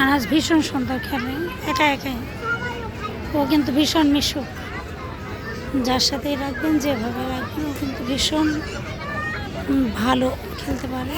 আনাজ ভীষণ সুন্দর খেলে একা একাই। ও কিন্তু ভীষণ মিশুক, যার সাথেই রাখবেন যেভাবে রাখবেন ও কিন্তু ভীষণ ভালো খেলতে পারে।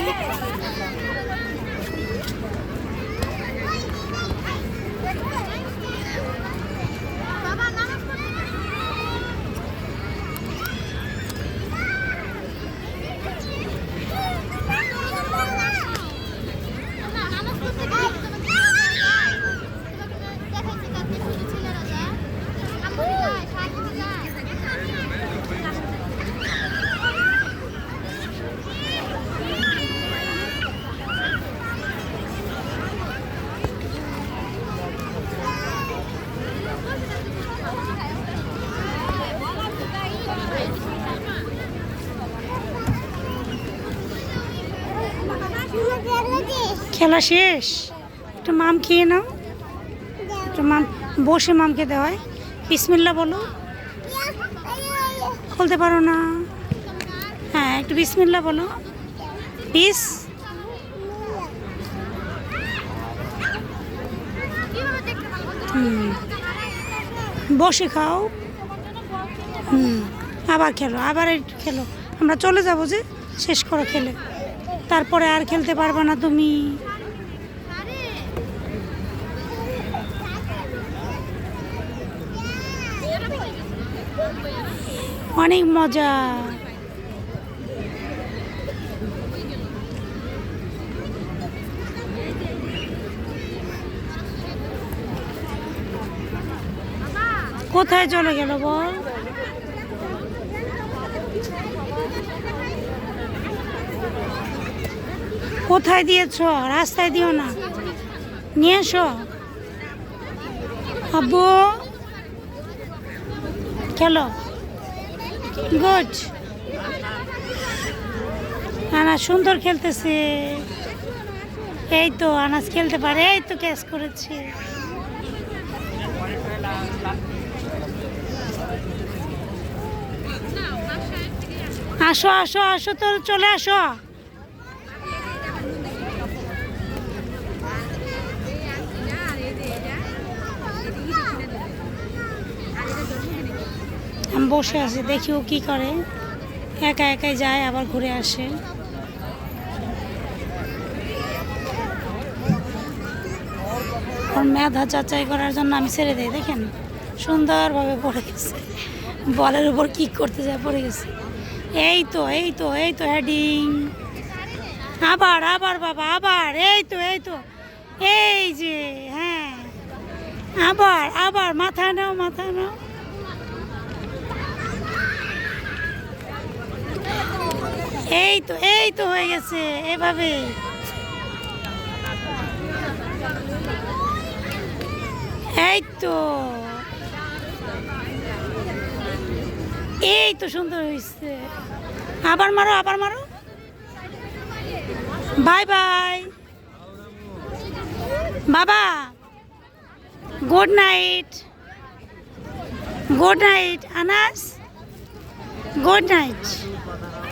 খেলা শেষ, একটু মাম খেয়ে নাও, একটু মাম বসে মাম খেতে হয়। বিসমিল্লাহ বলো। বলতে পারো না? হ্যাঁ, একটু বিসমিল্লাহ বলো। পিস বসে খাও। আবার খেলো, আবার একটু খেলো। আমরা চলে যাবো যে, শেষ করো খেলে, তারপরে আর খেলতে পারবে না তুমি। অনেক মজা। কোথায় চলে গেল বল? কোথায় দিয়েছ? রাস্তায় দিও না, নিয়ে এসো। আব্বু খেলো। গুড। আনাজ সুন্দর খেলতেছে। এই তো আনাজ খেলতে পারে, এই তো ক্যাচ করেছে। আসো আসো আসো, তো চলে আসো। আমি বসে আছি, দেখি ও কি করে। একা একাই যায়, আবার ঘুরে আসে। ওর মেধা যাচাই করার জন্য আমি ছেড়ে দিই। দেখেন সুন্দরভাবে পড়ে গেছে, বলের উপর কিক করতে যায়, পড়ে গেছে। এই তো এই তো এই তো হেডিং। আবার আবার বাবা, আবার এই তো এই তো, এই যে, হ্যাঁ, আবার আবার মাথা নাও, মাথা নাও। এই তো হয়ে গেছে এভাবে। এই তো, এই তো সুন্দর হয়েছে। আবার মারো, আবার মারো। বাই বাই বাবা, good night. Good night Anas, good night.